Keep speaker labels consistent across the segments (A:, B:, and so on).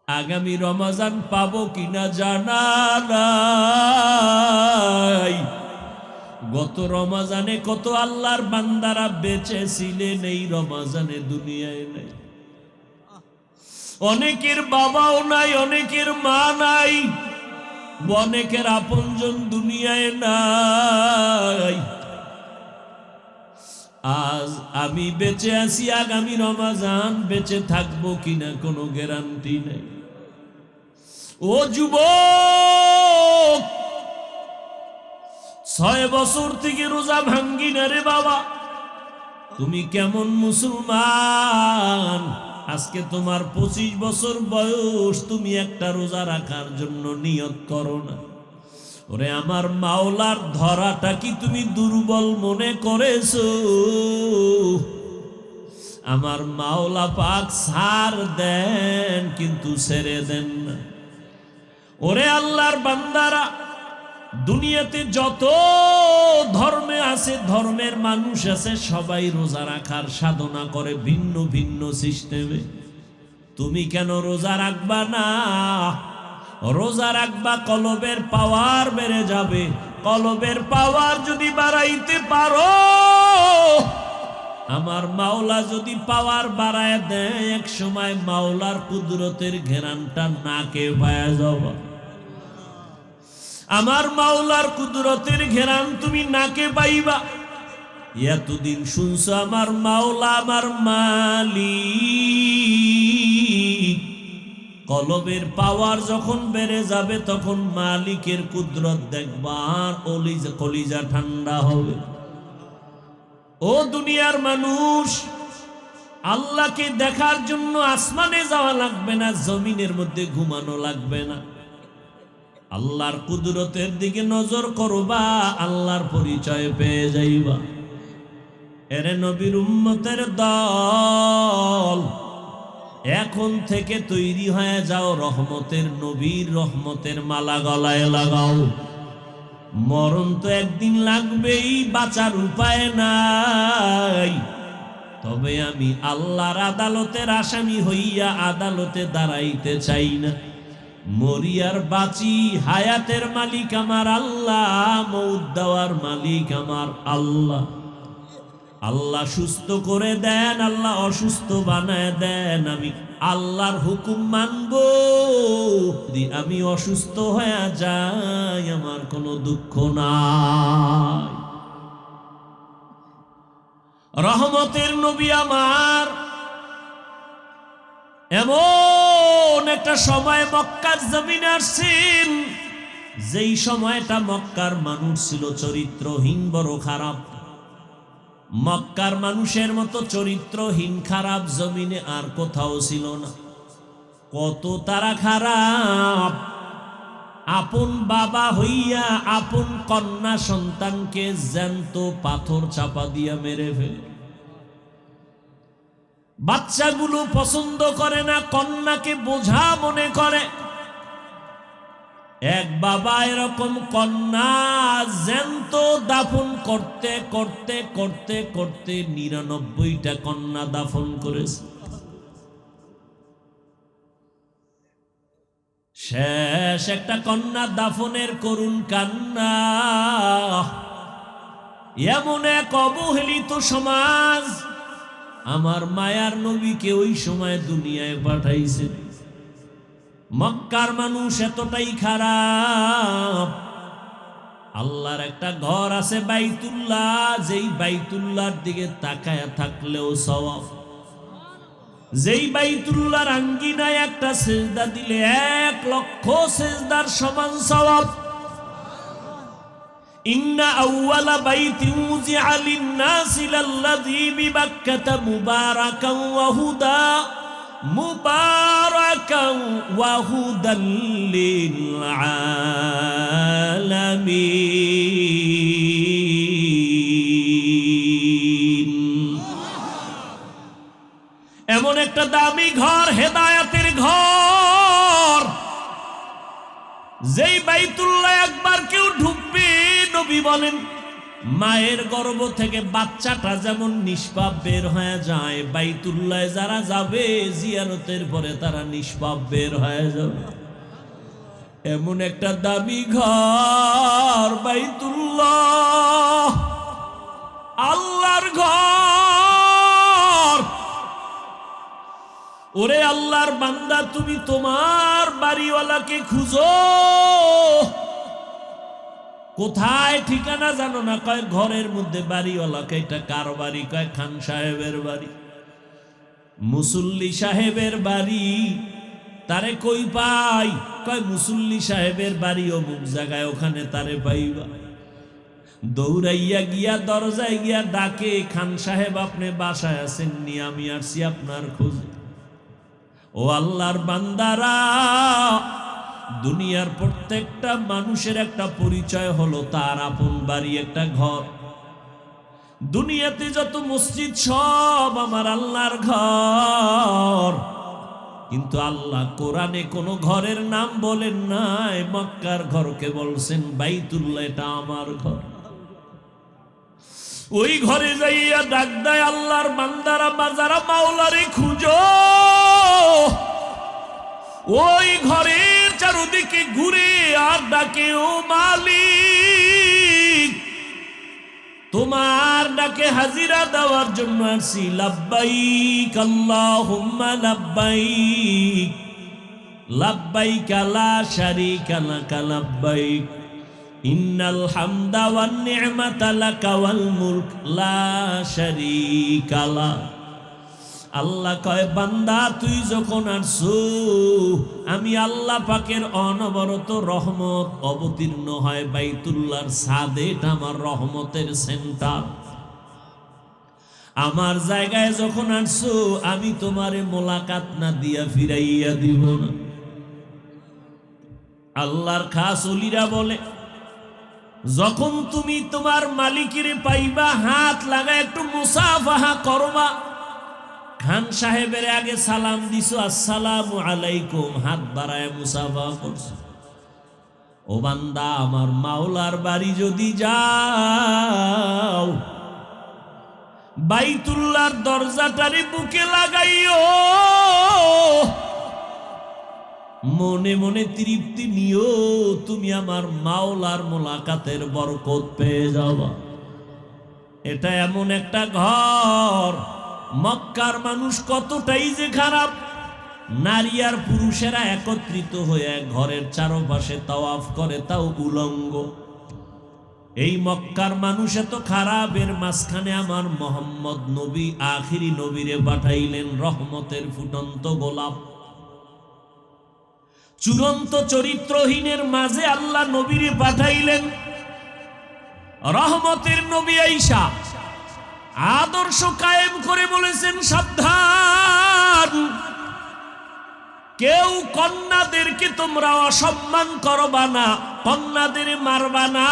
A: আগামী রমজান পাবো কিনা জানা নাই। গত রমজানে কত আল্লাহর বান্দারা বেঁচে ছিলেন, এই রমজানে দুনিয়ায় নাই। অনেকের বাবাও নাই, অনেকের মা নাই, অনেকের আপনজন দুনিয়ায় নাই। আজ আমি বেঁচে আছি, আগামী রমজান বেঁচে থাকবো কিনা কোনো গ্যারান্টি নেই। ও যুবক, 6 বছর থেকে রোজা ভাঙ্গি না রে বাবা। তুমি কেমন মুসলমান? আজকে তোমার 25 বছর বয়স, তুমি একটা রোজা রাখার জন্য নিয়ত করো না। ওরে আমার মাওলার ধরাটা কি তুমি দুর্বল মনে করেছো? আমার মাওলা পাক ছাড় দেন, কিন্তু ছেড়ে দেন না। ওরে আল্লাহর বান্দারা, দুনিয়াতে যত ধর্মে আছে, ধর্মের মানুষ আছে, সবাই রোজা রাখার সাধনা করে ভিন্ন ভিন্ন সিস্টেমে। তুমি কেন রোজা রাখবা না? রোজা রাখবা, কলবের পাওয়ার বেড়ে যাবে। কলবের পাওয়ার যদি বাড়াইতে পারো, আমার মাওলা যদি পাওয়ার বাড়ায় দেয়, এক সময় মাওলার কুদরতের ঘেরানটা নাকে পায়া যাবা। আমার মাওলার কুদরতের ঘেরান তুমি নাকে পাইবা। এতদিন শুনছো আমার মাওলা আমার মালিক, কলবের পাওয়ার যখন বেড়ে যাবে তখন মালিকের কুদরত দেখবা, আর কলিজা ঠান্ডা হবে। ও দুনিয়ার মানুষ, আল্লাহকে দেখার জন্য আসমানে যাওয়া লাগবে না, জমিনের মধ্যে ঘুমানো লাগবে না। আল্লাহর কুদরতের দিকে নজর করবা, আল্লাহর পরিচয় পেয়ে যাইবা। এরে নবীর উম্মতের দল, এখন থেকে তৈরি হয়ে যাও, রহমতের নবীর রহমতের মালা গলায় লাগাও। মরণ তো একদিন লাগবেই, বাঁচার উপায় নাই। তবে আমি আল্লাহর আদালতের আসামি হইয়া আদালতে দাঁড়াইতে চাই না। মরিয়ার বাঁচি, হায়াতের মালিক আমার আল্লাহ, মউত দেওয়ার মালিক আমার আল্লাহ। আল্লাহ সুস্থ করে দেন, আল্লাহ অসুস্থ বানায় দেন। আমি আল্লাহর হুকুম মানব। যদি আমি অসুস্থ হয়ে যাই, আমার কোনো দুঃখ নাই। রহমতের নবী আমার এমন একটা সময় মক্কার জমিনে আসছেন, যেই সময়টা মক্কার মানুষ ছিল চরিত্রহীন, বড় খারাপ। মক্কার মানুষের মতো চরিত্রহীন খারাপ জমিনে আর কোথাও ছিল না। কত তারা খারাপ, আপন বাবা হইয়া আপন কন্যা সন্তানকে জ্যান্ত পাথর চাপা দিয়া মেরে ফেলে। বাচ্চাগুলো পছন্দ করে না, কন্যাকে বোঝা মনে করে। এক বাবা এরকম কন্যা জ্যান্ত দাফন করতে করতে করতে করতে 99টা কন্যা দাফন করেছে। শেষ একটা কন্যা দাফনের করুণ কান্না। এমন এক অবহেলিত সমাজ আমার মায়ার নবীকে ওই সময় দুনিয়ায় পাঠাইছে। মক্কার মানুষ এতটাই খারাপ। আল্লাহর একটা ঘর আছে বাইতুল্লাহ, যেই বাইতুল্লাহর দিকে তাকায়া থাকলেও সওয়াব। যেই বাইতুল্লাহর আঙ্গিনায় একটা সেজদা দিলে 1 লক্ষ সেজদার সমান সওয়াব। ইন্না আউওয়ালা বাইতিন উযিআ লিন-নাসি লাল্লাযী বিবাক্কাতা মুবারাকান ওয়া হুদা মুবারাকান ওয়া হুদাল লিল আলামিন। এমন একটা দামি ঘর, হেদায়েতের ঘর, যেই বাইতুল্লাহ একবার কেউ ঢুকবে, নবী বলেন মায়ের গর্ভ থেকে বাচ্চাটা যেমন নিষ্পাপ বের হয়ে যায়, বাইতুল্লাহ যারা যাবে জিয়ারতের পরে তারা নিষ্পাপ বের হয়ে যাবে। এমন একটা দামি ঘর বাইতুল্লাহ, আল্লাহর ঘর। ওরে আল্লাহর বান্দা, তুমি তোমার বাড়িওয়ালাকে খুঁজো। কোথায় ঠিকানা জানো না? কয় ঘরের মধ্যে বাড়িওয়ালাকে। এটা কার বাড়ি? কয় খান সাহেবের বাড়ি, মুসল্লি সাহেবের বাড়ি। তারে কই পাই? কয় মুসল্লি সাহেবের বাড়ি অমুক জায়গায়, ওখানে তারে পাইবা। দৌড়াইয়া গিয়া দরজায় গিয়া ডাকে, খান সাহেব আপনি বাসায় আছেন নি? আমি আসছি আপনার খোঁজে। ও আল্লাহর বান্দারা, দুনিয়ার প্রত্যেকটা মানুষের একটা পরিচয় হলো তার আপন বাড়ি, একটা ঘর। দুনিয়াতে যত মসজিদ সব আমার আল্লাহর ঘর, কিন্তু আল্লাহ কোরআনে কোন ঘরের নাম বলেন নাই। মক্কার ঘরকে বলছেন বাইতুল্লাহ, এটা আমার ঘর। ওই ঘরে যাইয়া ডাক দেয় আল্লাহর বান্দারা, বাজারা মাওলারে খুঁজো। ওই ঘরের চারদিকে ঘুরে আর ডাকে, ও মালিক তোমার ডাকে হাজিরা দেওয়ার জন্য আসি। লাব্বাইক আল্লাহুম্মা লাব্বাইক, লাব্বাইক লা শারীকা লাকা লাব্বাইক, ইন্নাল হামদা ওয়ান নি'মাতা লাকা ওয়াল মুলক লা শারীকা লাক। আল্লাহ কয়, বান্দা তুই যখন আসছো, আমি আল্লাহ পাকের অনবরত রহমত অবতীর্ণ হয় বাইতুল্লাহর ছাদে। এটা আমার রহমতের সেন্টার। আমার জায়গায় যখন আসছো, আমি তোমারে মোলাকাত না দিয়া ফিরাইয়া দিব না। আল্লাহর খাস ওলিরা বলে, যখন তুমি তোমার মালিকের পাইবা, হাত লাগা একটু মুসাফাহা করবা। খান সাহেবের আগে সালাম দিছো, আসসালামু আলাইকুম, হাত বাড়ায় মুসাফা করছো। ও বান্দা, আমার মাওলার বাড়ি যদি যাও, বাইতুল্লাহর দরজাটারে বুকে লাগাইও, মনে মনে তৃপ্তি নিও, তুমি আমার মাওলার মোলাকাতের বরকত পেয়ে যাবা। এটা এমন একটা ঘর। মক্কার মানুষ কতটাই যে খারাপ, নারী আর পুরুষেরা একত্রিত হয়ে ঘরের চারপাশে তাওয়াফ করে, তাও উলঙ্গ। এই মক্কার মানুষ এত খারাপ, এর মাঝখানে আমার মোহাম্মদ নবী আখিরি নবীরে পাঠাইলেন, রহমতের ফুটন্ত গোলাপ। চূড়ান্ত চরিত্রহীনের মাঝে আল্লাহ নবীরে পাঠাইলেন, রহমতের নবী আইসা আদর্শ কায়েম করে বলেছেন, সাবধান, কেউ কন্যাদেরকে তোমরা অসম্মান করবা না, কন্যাদের মারবা না,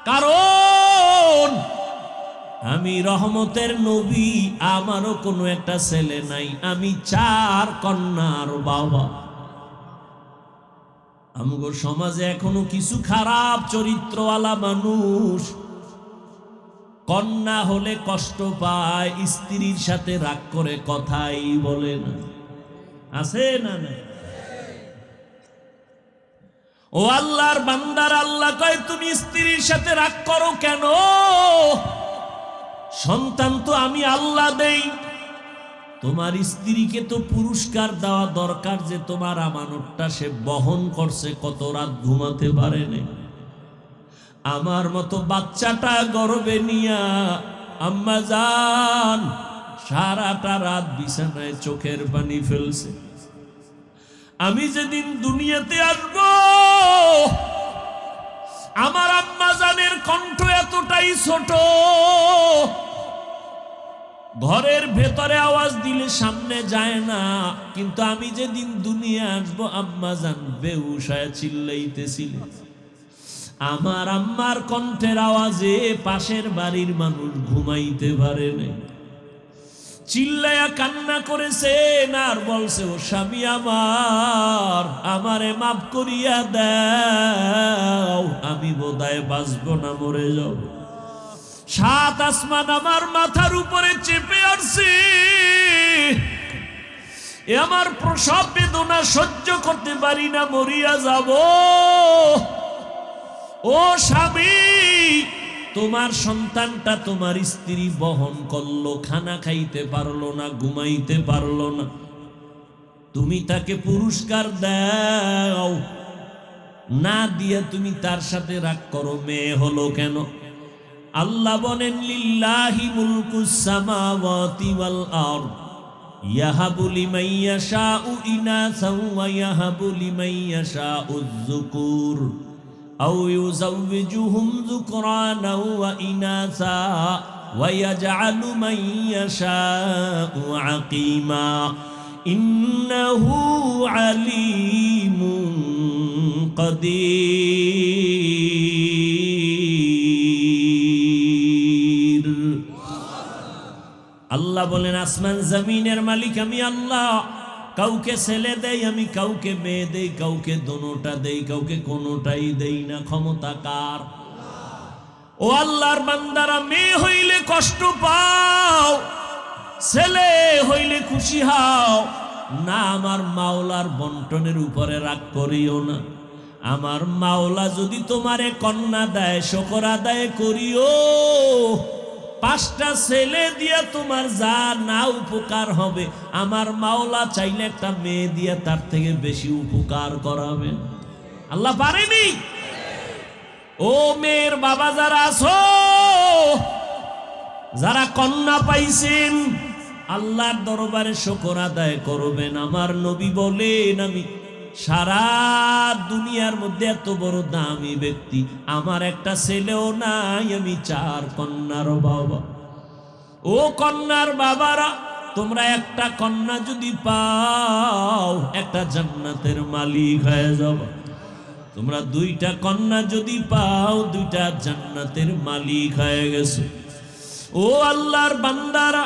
A: কারণ আমি রহমতের নবী, আমারও কোনো একটা ছেলে নাই, আমি 4 কন্যার বাবা। আমগো সমাজে এখনো কিছু খারাপ চরিত্রওয়ালা মানুষ, কন্যা হলে কষ্ট পায়, স্ত্রীর সাথে রাগ করে কথাই বলে না। আছে না? ও আল্লাহর বান্দার, আল্লাহ কয়, তুমি স্ত্রীর সাথে রাগ করো কেন? সন্তান তো আমি আল্লাহ দেই। তোমার স্ত্রীকে তো পুরস্কার দেওয়া দরকার, যে তোমার আমানতটা সে বহন করছে, কত রাত ঘুমাতে পারেনি। আমার মতো বাচ্চাটা গর্বে নিয়া আম্মা জান সারাটা রাত বিছানায় চোখের পানি ফেলছে। আমি যেদিন দুনিয়াতে আসব, আমার আম্মা জানের কণ্ঠ এতটাই ছোট, ঘরের ভেতরে আওয়াজ দিলে সামনে যায় না, কিন্তু আমি যেদিন দুনিয়া আসবো, আম্মা জান বেহুশ হয়ে চিল্লাইতেছিলেন। আমার আম্মার কণ্ঠের আওয়াজে পাশের বাড়ির মানুষ ঘুমাইতে পারে না। চিল্লায়া কান্না করেছেন আর বলছে, ও স্বামী আমার, আমারে মাফ করিয়া দাও, আমি বোধহয় বাঁচবো না, মরে যাব। সাত আসমান আমার মাথার উপরে চেপে আসছে, এ আমার প্রসব বেদনা সহ্য করতে পারি না, মরিয়া যাব। ও স্বামী, তোমার সন্তানটা তোমার স্ত্রী বহন করলো, খানা খাইতে পারলো না, ঘুমাইতে পারলো না, তুমি তাকে পুরস্কার দাও, না দিয়ে তুমি তার সাথে রাগ করো, মেয়ে হলো কেন? আল্লাহ বলেন, লিল্লাহি মুলকুস সামাওয়াতি ওয়াল আরদ ইয়াহাবু লিমান ইয়াশাউ ইনাসাও ওয়া ইয়াহাবু লিমান ইয়াশাউ যুকুর আও ইউযাওবিজুহুম যুকরানাও ওয়া ইনাসা ওয়া ইয়াজআলু মান ইয়াশাউ আকিমা ইন্নাহু আলীমুন কাদির। আল্লাহ বলেন, আসমান জমিনের মালিক আমি আল্লাহ। কাউকে ছেলে দেই আমি, কাউকে মেয়ে দেই, কাউকে দোনোটা দেই, কাউকে কোনোটাই দেই না। ক্ষমতা কার? ও আল্লাহর বান্দারা, মেয়ে হইলে কষ্ট পাও, ছেলে হইলে খুশি হও না। আমার মাওলার বন্টনের উপরে রাগ করিও না। আমার মাওলা যদি তোমারে কন্যা দেয়, শুকর আদায় করিও। পাঁচটা ছেলে দিয়ে তোমার যা না উপকার হবে, আমার মাওলা চাইলে একটা মেয়ে দিয়ে তার থেকে বেশি উপকার করাবেন। আল্লাহ পারেনি? ও মেয়ের বাবা যারা আছো, যারা কন্যা পাইছেন, আল্লাহর দরবারে শুকর আদায় করবেন। আমার নবী বলেন, আমি সারা দুনিয়ার মধ্যে এত বড় দামি ব্যক্তি, আমার একটা ছেলেও নাই, আমি 4 কন্যার বাবা। ও কন্যার বাবারা, তোমরা একটা কন্যা যদি পাও, একটা জান্নাতের মালিক হয়ে যাবে। তোমরা 2টা কন্যা যদি পাও, 2টা জান্নাতের মালিক হয়ে গেছে। ও আল্লাহর বান্দারা,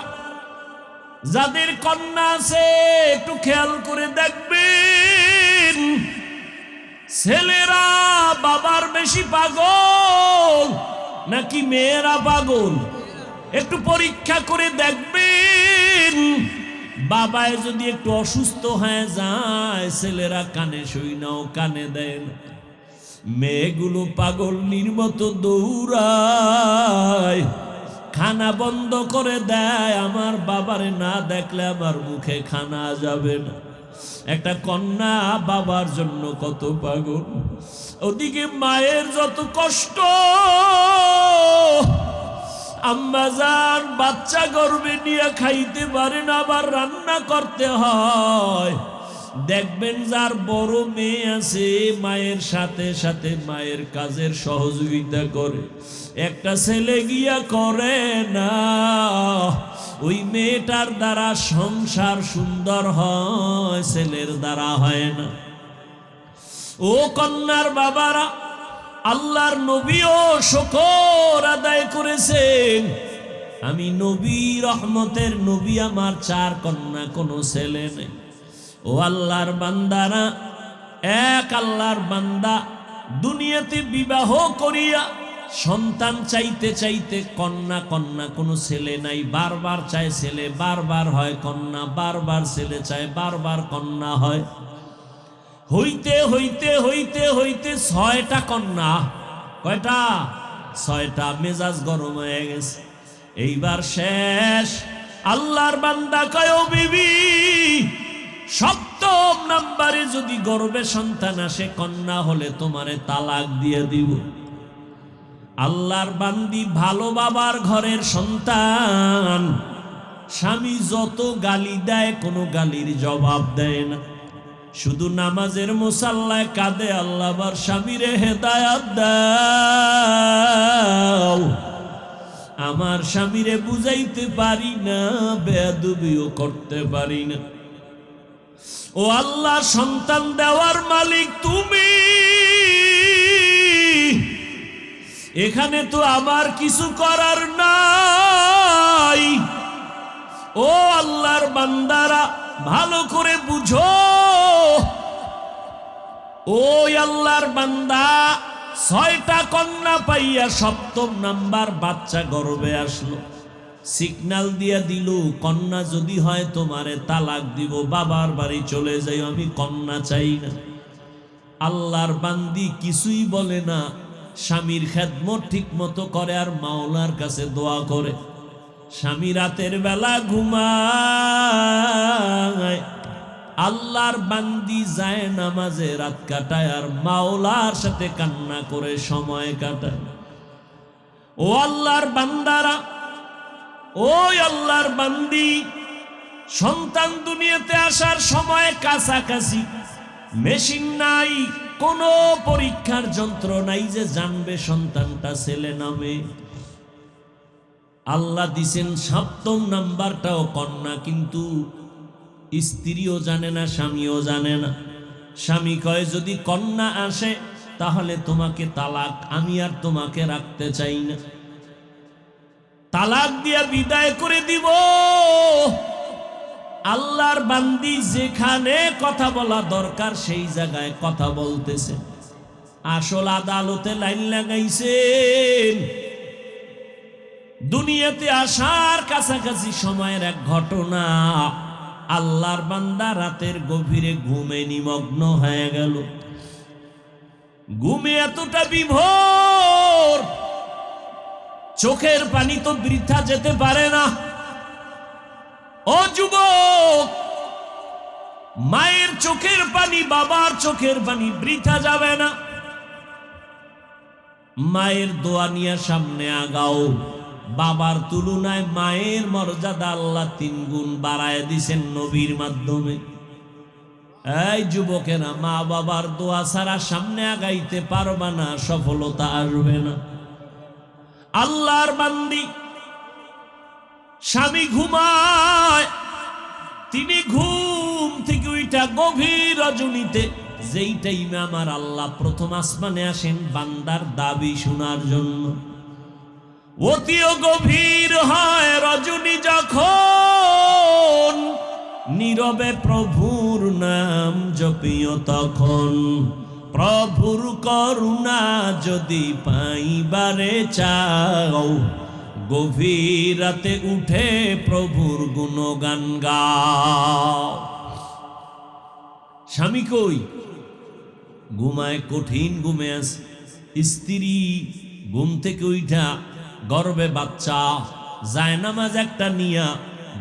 A: যাদের কন্যা আছে একটু খেয়াল করে দেখবেন, ছেলেরা বাবার বেশি পাগল নাকি মেয়েরা পাগল? একটু পরীক্ষা করে দেখবেন। বাবায় যদি একটু অসুস্থ হয়ে যায়, ছেলেরা কানে শুই নাও, কানে দেয় না। মেয়েগুলো পাগলনির মতো দৌড়ায়, খানা বন্ধ করে দেয়, আমার বাবারে না দেখলে আমার মুখে খানা যাবে না। একটা কন্যা বাবার জন্য কত পাগল। ওদিকে মায়ের যত কষ্ট, আম্মা জান বাচ্চা গর্ভে নিয়ে খাইতে পারে না, আবার রান্না করতে হয়। দেখবেন যার বড় মেয়ে আছে, মায়ের সাথে সাথে মায়ের কাজের সহযোগিতা করে। একটা ছেলে গিয়া করে না, ওই মেয়েটার দ্বারা সংসার সুন্দর হয়, ছেলের দ্বারা হয় না। ও কন্যার বাবারা, আল্লাহর নবীও শুকর আদায় করেছেন। আমি নবী, রহমতের নবী, আমার 4 কন্যা, কোনো ছেলে নেই। ও আল্লাহর বান্দারা, এক আল্লাহর বান্দা দুনিয়াতে বিবাহ করিয়া সন্তান চাইতে চাইতে কন্যা কন্যা, কোনো ছেলে নাই, বারবার চায় ছেলে, বারবার হয় কন্যা, বারবার ছেলে চায়, বারবার কন্যা হয়। হইতে হইতে হইতে হইতে 6টা কন্যা। কয়টা? 6টা। মেজাজ গরম হয়ে গেছে, এইবার শেষ। আল্লাহর বান্দা কয়, ও বিবি, 7ম নাম্বারে যদি গর্ভে সন্তান আসে, কন্যা হলে তোমারে তালাক দিয়ে দিব। আল্লাহর বান্দি ভালো বাবার ঘরের সন্তান, স্বামী যত গালি দেয় কোনো গালির জবাব দেয় না, শুধু নামাজের মুসাল্লায় কাঁদে, আল্লাহ আবার স্বামীরে হেদায়াত দাও। আমার স্বামীরে বুঝাইতে পারি না, বেয়াদবিও করতে পারি না। ও আল্লাহ, সন্তান দেওয়ার মালিক তুমি, এখানে তো আমার কিছু করার নাই। ও আল্লাহর বান্দারা ভালো করে বুঝো, ওই আল্লাহর বান্দা 6টা কন্যা পাইয়া 7ম নাম্বার বাচ্চা গর্ভে আসলো, সিগন্যাল দিয়া দিল কন্যা যদি হয় তোমারে তালাক দিব, বাবার বাড়ি চলে যাই, আমি কন্যা চাই না। আল্লাহর বান্দি কিছুই বলে না, স্বামীর খেদমত ঠিক মতো করে আর মাওলার কাছে দোয়া করে। স্বামী রাতের বেলা ঘুমায়, আল্লাহর বান্দি যায় নামাজে রাত কাটায় আর মাওলার সাথে কান্না করে সময় কাটায়। ও আল্লাহর বান্দারা, ওই আল্লাহর বান্দি সন্তান দুনিয়াতে আসার সময় কাছাকাছি, মেশিন নাই, কোনো পরীক্ষার যন্ত্র নাই যে জানবে সন্তানটা ছেলে না মেয়ে। আল্লাহ দিছেন 7ম নাম্বারটাও কন্যা, কিন্তু স্ত্রীও জানে না, স্বামীও জানে না। স্বামী কয় যদি কন্যা আসে তাহলে তোমাকে তালাক, আমি আর তোমাকে রাখতে চাই না, তালাক দিয়া বিদায় করে দিব। আল্লাহর বান্দি যেখানে কথা বলা দরকার সেই জায়গায় কথা বলতেছে। আসল আদালতে লাইন লাগাইছেন। দুনিয়াতে আসার কাছাকাছি সময়ের এক ঘটনা, আল্লাহর বান্দা রাতের গভীরে ঘুমে নিমগ্ন হয়ে গেল। ঘুমে এতটা বিভোর, চোখের পানি তো বৃথা যেতে পারে না। ও যুবক, মায়ের চোখের পানি, বাবার চোখের পানি বৃথা যাবে না। মায়ের দোয়া নিয়ে সামনে আগাও। বাবার তুলনায় মায়ের মর্যাদা আল্লাহ 3 গুণ বাড়ায় দিছেন নবীর মাধ্যমে। এই যুবকেরা, মা বাবার দোয়া ছাড়া সামনে আগাইতে পারবা না, সফলতা আসবে না। আল্লাহর বান্দি স্বামী ঘুমায়, তিনি ঘুম থেকে উঠা গভীর রজনীতে, যেই টাইমে আমার আল্লাহ প্রথম আসমানে আসেন বান্দার দাবি শোনার জন্য, অতিও গভীর হয় রজনী যখন, নীরবে প্রভুর নাম জপিও তখন। প্রভুর করুণা যদি পাইবারে চাও, গভীর রাতে উঠে প্রভুর গুণগান গাও। স্বামী কই? ঘুমায়, কঠিন ঘুমে আছে। স্ত্রী ঘুম থেকে উঠা গর্বে বাচ্চা, জায়নামাজ একটা নিয়া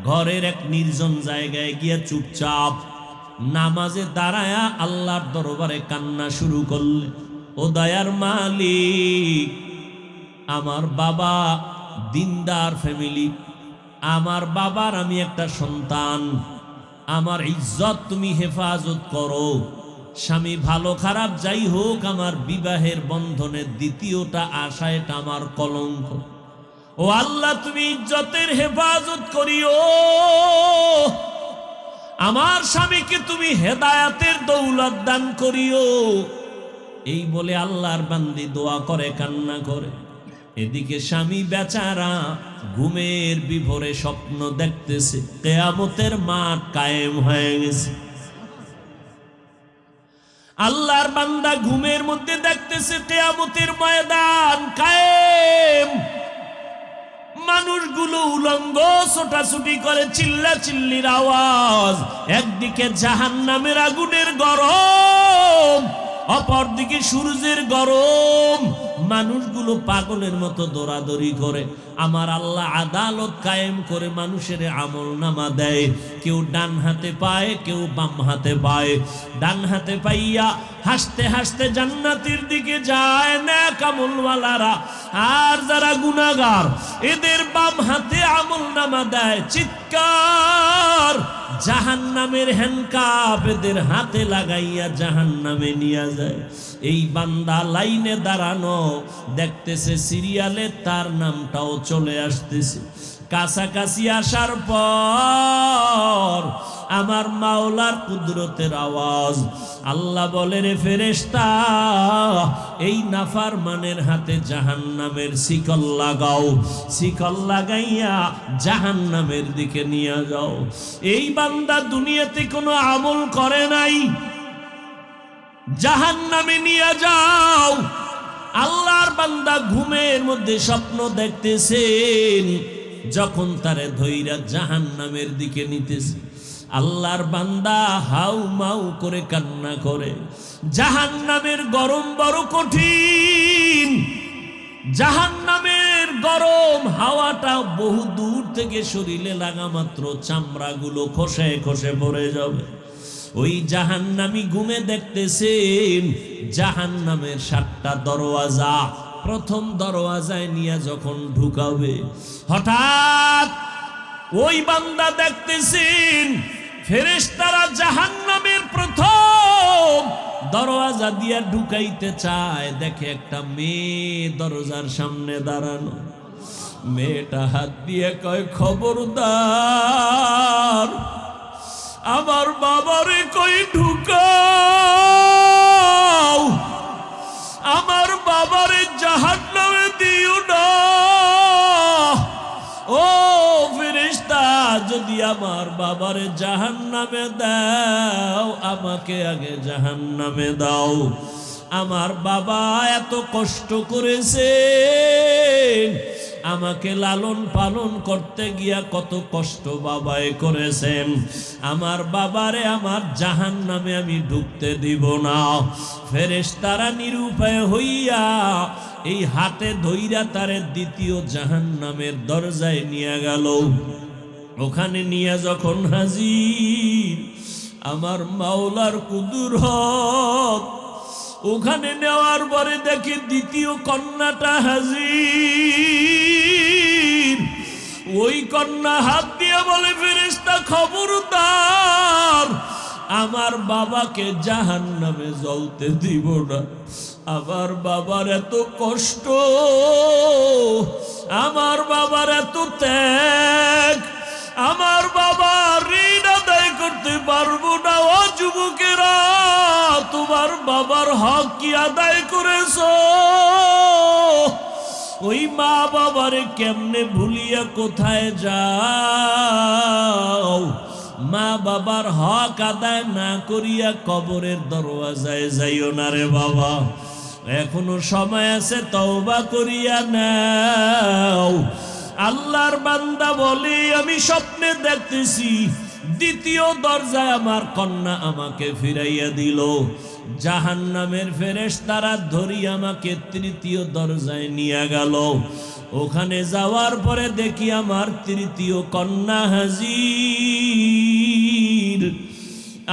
A: ঘরের এক নির্জন জায়গায় গিয়া চুপচাপ নামাজে দাঁড়ায়া আল্লাহর দরবারে কান্না শুরু করলে, ও দয়ার মালিক, আমার বাবা দিনদার ফ্যামিলি, আমার বাবার আমি একটা সন্তান, আমার ইজ্জত তুমি হেফাজত করো। স্বামী ভালো খারাপ যাই হোক, আমার বিবাহের বন্ধনের দ্বিতীয়টা আশা, এটা আমার কলঙ্ক। ও আল্লাহ, তুমি ইজ্জতের হেফাজত করিও। আমার স্বামীকে তুমি হেদায়াতের দৌলত দান করিও। এই বলে আল্লাহর বান্দি দোয়া করে, কান্না করে। এদিকে স্বামী বেচারা ঘুমের বিভোরে স্বপ্ন দেখতেছে, কিয়ামতের মাঠ কায়েম হয়ে গেছে। আল্লাহর বান্দা ঘুমের মধ্যে দেখতেছে কিয়ামতের ময়দান কায়েম। মানুষগুলো উলঙ্গ ছোটাছুটি করে, চিল্লা চিল্লির আওয়াজ। একদিকে জাহান্নামের আগুনের গরম, অপরদিকে সূর্যের গরম। মানুষগুলো পাগলের মতো দৌড়াদৌড়ি করে। আমার আল্লাহ আদালত কায়েম করে মানুষের আমল নামা দেয়। কেউ ডান হাতে পায়, কেউ বাম হাতে পায়। ডান হাতে পাইয়া হাসতে হাসতে জান্নাতের দিকে যায় নেক আমলওয়ালারা, আর যারা গুনাহগার এদের বাম হাতে আমল নামা দেয়। চিৎকার, জাহান্নামের হ্যান্ডকাপ এদের হাতে লাগাইয়া জাহান্নামে নিয়ে যায়। এই বান্দা লাইনে দাঁড়ানো, দেখতেছে সিরিয়ালে তার নামটাও চলে আসতেছে। কাছাকাছি আসার পর আমার মাওলার কুদরতের আওয়াজ, আল্লাহ বলে, রে ফেরেশতা, এই নাফরমানের হাতে জাহান্নামের শিকল লাগাও, শিকল লাগাইয়া জাহান্নামের দিকে নিয়ে যাও। এই বান্দা দুনিয়াতে কোনো আমল করে নাই, জাহান্নামে নিয়ে যাও। আল্লাহর বান্দা ঘুমের মধ্যে স্বপ্ন দেখতেছেন, যখন তারে ধইরা জাহান্নামের দিকে নিতেছে, আল্লাহর বান্দা হাউ মাউ করে কান্না করে। জাহান্নামের গরম বড় কঠিন, জাহান্নামের গরম হাওয়াটা বহু দূর থেকে শরীরে লাগা মাত্র চামড়াগুলো খসে খসে পড়ে যাবে। ওই জাহান্নামী ঘুমে দেখতেছেন জাহান্নামের 7টা দরওয়াজা, প্রথম দরওয়াজায় নিয়ে যখন ঢুকাবে, হঠাৎ ওই বান্দা দেখতেছেন ফেরেশতারা জাহান্নামের প্রথম দরওয়াজা দিয়া ঢুকাইতে চায়, দেখে একটা মেয়ে দরজার সামনে দাঁড়ানো। মেয়েটা হাত দিয়ে কয়, খবরদার আমার বাবারে কই ঢুকাও, আমার বাবারে জাহান্নামে দিও না। ও ফেরেশতা, যদি আমার বাবারে জাহান্নামে দাও, আমাকে আগে জাহান্নামে দাও। আমার বাবা এত কষ্ট করেছেন, আমাকে লালন পালন করতে গিয়া কত কষ্ট বাবায় করেছেন, আমার বাবারে আমার জাহান্নামে আমি ঢুকতে দিব না। ফেরেশতারা নিরুপায় হইয়া এই হাতে ধইরা তারে দ্বিতীয় জাহান্নামের দরজায় নিয়ে গেল। ওখানে নিয়ে যখন হাজির আমার মাওলার কুদরত, ওখানে নেওয়ার পরে দেখি দ্বিতীয় কন্যাটা হাজির। ওই কন্যা হাত দিয়ে বলে, ফেরেশতা খবরদার আমার বাবাকে জাহান্নামে জ্বলতে দিব না। আমার বাবার এত কষ্ট, আমার বাবার এত ত্যাগ, আমার বাবা ঋণ আদায় করতে পারবো না। ও যুবকেরা, তোমার বাবার হক কি আদায় করেছো? ওই মা বাবারে কেমনে ভুলিয়া কোথায় যাও? মা বাবার হক আদায় না করিয়া কবরের দরওয়াজায় যাইও না রে বাবা, এখনো সময় আছে, তওবা করিয়া নাও। আল্লাহর বান্দা বলে, আমি স্বপ্নে দেখতেছি দ্বিতীয় দরজায় আমার কন্যা আমাকে ফিরাইয়া দিল। জাহান্নামের ফেরেশতারা ধরি আমাকে তৃতীয় দরজায় নিয়ে গেল। ওখানে যাওয়ার পরে দেখি আমার তৃতীয় কন্যা হাজির।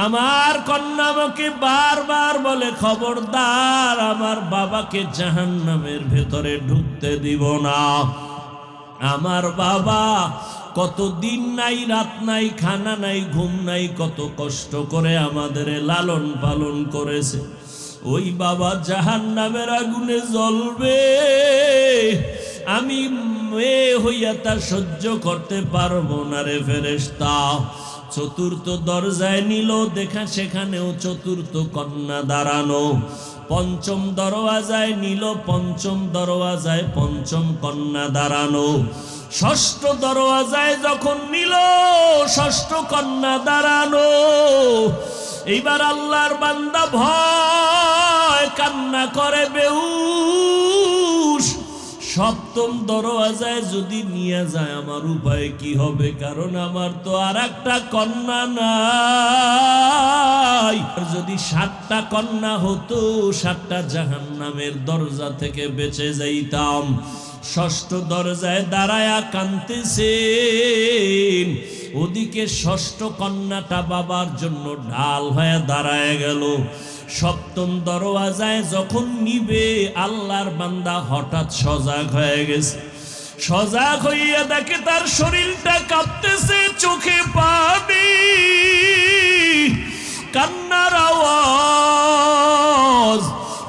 A: আমার কন্যা আমাকে বারবার বলে, খবরদার আমার বাবাকে জাহান্নামের ভেতরে ঢুকতে দিব না। আমার বাবা কত দিন নাই, রাত নাই, খানা নাই, ঘুম নাই, কত কষ্ট করে আমাদের লালন পালন করেছে। ওই বাবা জাহান্নামের আগুনে জ্বলবে, আমি মেয়ে হইয়া তা সহ্য করতে পারবো না রে ফেরেশতা। চতুর্থ দরজায় নিল, দেখা সেখানেও চতুর্থ কন্যা দাঁড়ানো। পঞ্চম দরওয়াজায় নিল, পঞ্চম দরওয়াজায় পঞ্চম কন্যা দাঁড়ানো। ষষ্ঠ দরওয়াজায় যখন নিল, ষষ্ঠ কন্যা দাঁড়ানো। এইবার আল্লাহর বান্দা ভয় কান্না করে বেহুশ। সপ্তম দরওয়াজায় যদি নিয়ে যায় আমার উপায় কি হবে? কারণ আমার তো আর একটা কন্যা নাই। যদি 7টা কন্যা হতো, 7টা জাহান্নামের দরজা থেকে বেঁচে যাইতাম। ষষ্ঠ দরজায় দাঁড়ায়া কাঁদতেছেন, ওদিকে ষষ্ঠ কন্যাটা বাবার জন্য ঢাল হয়ে দাঁড়ায় গেল। সপ্তম দরওয়াজায় যখন নিবে, আল্লাহর বান্দা হঠাৎ সজাগ হয়ে গেছে। সজাগ হইয়া দেখে তার শরীরটা কাঁপতেছে, চোখে পানি, কান্নার আওয়াজ।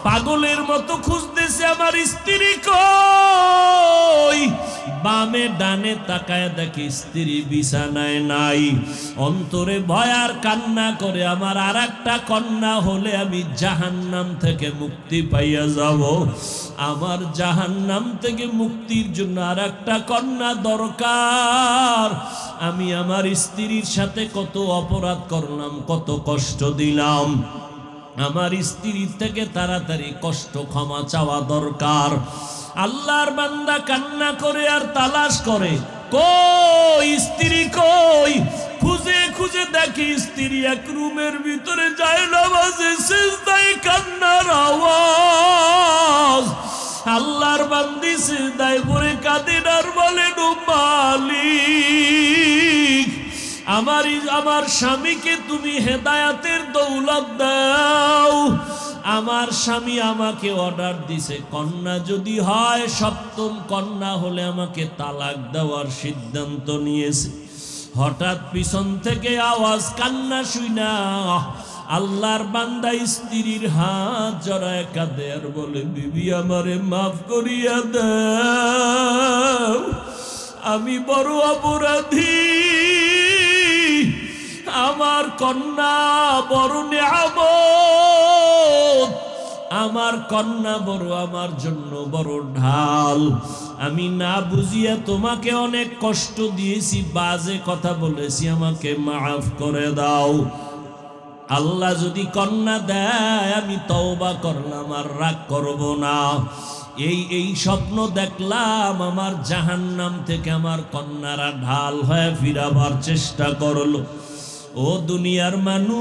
A: পাগলের মতো খুঁজতেছে আমার স্ত্রী কই, বামে ডানে তাকায় দেখে স্ত্রী বিছানায় নাই, অন্তরে ভয় আর কান্না করে আমার আর একটা কন্যা হলে আমি জাহান্নাম থেকে মুক্তি পাইয়া যাব, আমার জাহান্নাম থেকে মুক্তির জন্য আর একটা কন্যা দরকার। আমি আমার স্ত্রীর সাথে কত অপরাধ করলাম, কত কষ্ট দিলাম, আমার স্ত্রীর থেকে তাড়াতাড়ি কষ্ট ক্ষমা চাওয়া দরকার। আল্লাহর বান্দা কান্না করে আর তালাশ করে, কই স্ত্রী কই, খুঁজে খুঁজে দেখি স্ত্রী এক রুমের ভিতরে যায় নামাজে সিজদায় কান্নার আওয়াজ। আল্লাহর বান্দি সিজদায় পড়ে কাঁদেন আর বলেন, ও মালিক আমার স্বামীকে তুমি হেদায়াতের দৌলত দাও। আমার স্বামী আমাকে অর্ডার দিছে, কন্যা যদি হয়, সপ্তম কন্যা হলে আমাকে তালাক দেওয়ার সিদ্ধান্ত নিয়েছে। হঠাৎ পিছন থেকে আওয়াজ, কান্না শুইনা আল্লাহর বান্দা স্ত্রীর হাত জড়ায় কাঁদে আর বলে, বিবি আমারে মাফ করিয়া দাও, আমি বড় অপরাধী, আমার কন্যা বড় নিয়ামত, আমার কন্যা বড় আমার জন্য বড় ঢাল, আমি না বুঝিয়া তোমাকে অনেক কষ্ট দিয়েছি, বাজে কথা বলেছি, আমাকে মাফ করে দাও। আল্লাহ যদি কন্যা দেয় আমি তওবা করলাম আর রাগ করব না। এই স্বপ্ন দেখলাম, আমার জাহান্নাম থেকে আমার কন্যারা ঢাল হয়ে ফিরাবার চেষ্টা করলো। ও দুনিয়ার মানুষ,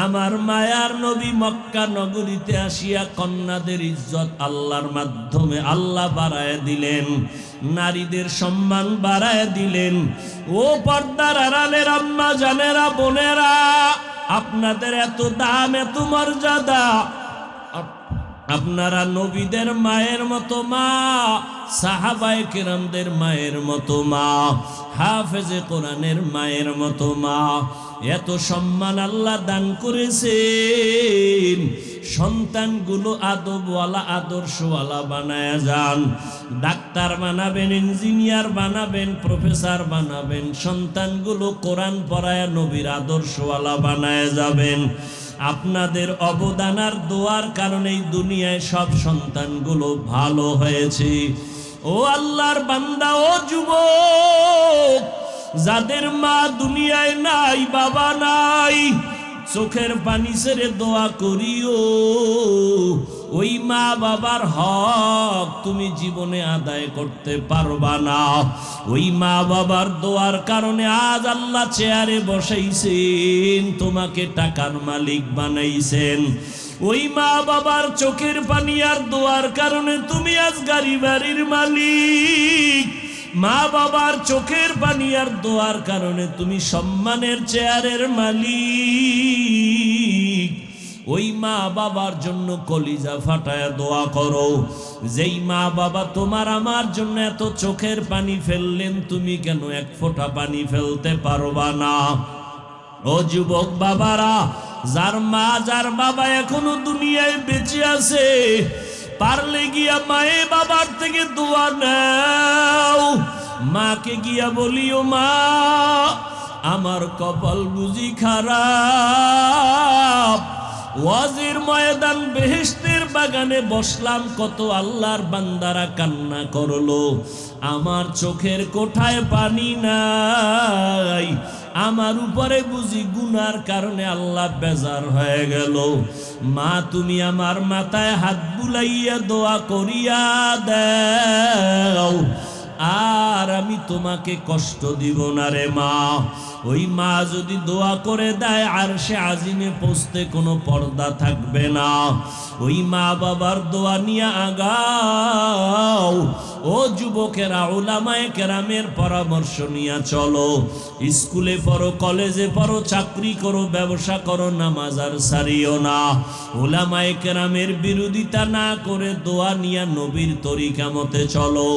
A: আমার মায়ার নবী মক্কা নগরীতে আসিয়া কন্যাদের ইজ্জত আল্লাহর মাধ্যমে আল্লাহ বাড়ায় দিলেন, নারীদের সম্মান বাড়ায় দিলেন। ও পর্দার আড়ালের আম্মা জানেরা, বোনেরা, আপনাদের এত দাম, এত মর্যাদা, আপনারা নবীদের মায়ের মতো মা, সাহাবায়ে কেরামদের মায়ের মতো মা, হাফেজে কোরআনের মায়ের মতো মা, এত সম্মান আল্লাহ দান করেছেন। সন্তানগুলো আদবওয়ালা, আদর্শওয়ালা বানায় যান। ডাক্তার বানাবেন, ইঞ্জিনিয়ার বানাবেন, প্রফেসর বানাবেন, সন্তানগুলো কোরআন পড়ায় নবীর আদর্শওয়ালা বানায় যাবেন। আপনাদের অবদান আর দোয়ার কারণেই দুনিয়ায় সব সন্তানগুলো ভালো হয়েছে। ও আল্লাহর বান্দা, ও যুবক, যাদের মা দুনিয়ায় নাই, বাবা নাই, চোখের পানি ছেড়ে দোয়া করিও। ওই মা বাবার হক তুমি জীবনে আদায় করতে পারবা না। ওই মা বাবার দোয়ার কারণে আজ আল্লাহ চেয়ারে বসাইছেন, তোমাকে টাকার মালিক বানাইছেন। ওই মা বাবার চোখের পানি আর দোয়ার কারণে তুমি আজ গাড়ি বাড়ির মালিক। মা বাবার চোখের পানি আর দোয়ার কারণে তুমি সম্মানের চেয়ারের মালিক। ওই মা বাবার জন্য কলিজা ফাটায় দোয়া করো। যেই মা বাবা তোমার আমার জন্য এত চোখের পানি ফেললেন, তুমি কেন এক ফোঁটা পানি ফেলতে পারবা না? ও যুবক বাবারা, যার মা যার বাবা এখনো দুনিয়ায় বেঁচে আছে, পারলে গিয়া মায়ে বাবার থেকে দোয়া নাও। মাকে গিয়া বলিও, মা আমার কপাল বুঝি খারাপ, ওয়াজের ময়দান বেহেশতের বাগানে বসলাম, কত আল্লাহর বান্দারা কান্না করলো, আমার চোখের কোঠায় পানি নাই, আমার উপরে বুঝি গুনার কারণে আল্লাহ বেজার হয়ে গেল। মা তুমি আমার মাথায় হাত বুলাইয়া দোয়া করিয়া দাও, আর আমি তোমাকে কষ্ট দিব না রে মা। ওই মা যদি দোয়া করে দেয়, আরশে আজিমে পৌঁছতে কোনো পর্দা থাকবে না। ওই মা বাবার দোয়া নিয়ে আগাও। ও যুবকেরা, উলামায়ে কেরামের পরামর্শ নিয়ে চলো। স্কুলে পড়ো, কলেজে পড়ো, চাকরি করো, ব্যবসা করো, নামাজ আর সারিও না। উলামায়ে কেরামের বিরোধিতা না করে দোয়া নিয়ে নবীর তরিকা মতে চলো।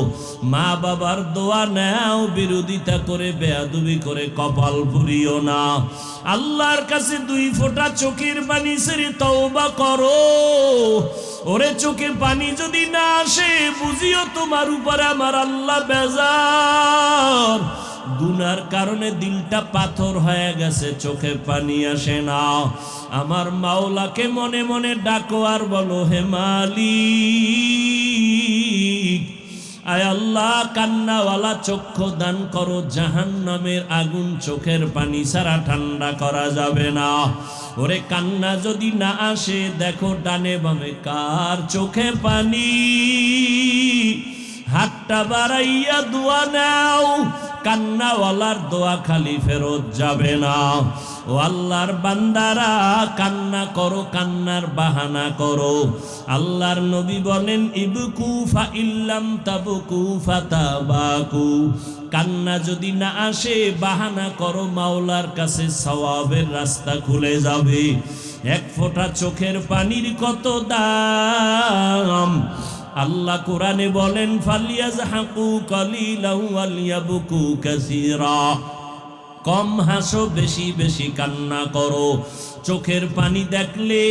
A: মা বাবার দোয়া নাও, বিরোধিতা করে বেয়াদবি করে কপাল পুরিও না। আল্লাহর কাছে 2 ফোঁটা চোখের পানি ছেড়ে তওবা করো। ওরে চোখে পানি যদি না আসে, বুঝিও তোমার উপরে আমার আল্লাহ বেজার। গুনার কারণে দিলটা পাথর হয়ে গেছে, চোখে পানি আসে না। আমার মাওলাকে মনে মনে ডাকো আর বলো, হে মালিক, আয় আল্লাহ, কান্নাওয়ালা চক্ষু দান করো। জাহান্নামের আগুন চোখের পানি ছাড়া ঠান্ডা করা যাবে না। ওরে কান্না যদি না আসে, দেখো ডানে বামে কার চোখে পানি। হাতটা বাড়াইয়া দোয়া নাও, কান্নাওয়ালার দোয়া খালি ফেরত যাবে না। ও আল্লাহর বান্দারা, কান্না করো, কান্নার বাহানা করো। আল্লাহর নবী বলেন, ইবকু ফা ইল্লাম তাবকু ফাতাবাকু। কান্না যদি না আসে, বাহানা করো, মাওলার কাছে সওয়াবের রাস্তা খুলে যাবে। 1 ফোঁটা চোখের পানির কত দাম! আল্লাহ কোরআনে বলেন, ফালিয়াজহাকু কালিলাও ওয়ালিয়াবকু কাসীরা। কম হাসো, বেশি বেশি কান্না করো। চোখের পানি দেখলে,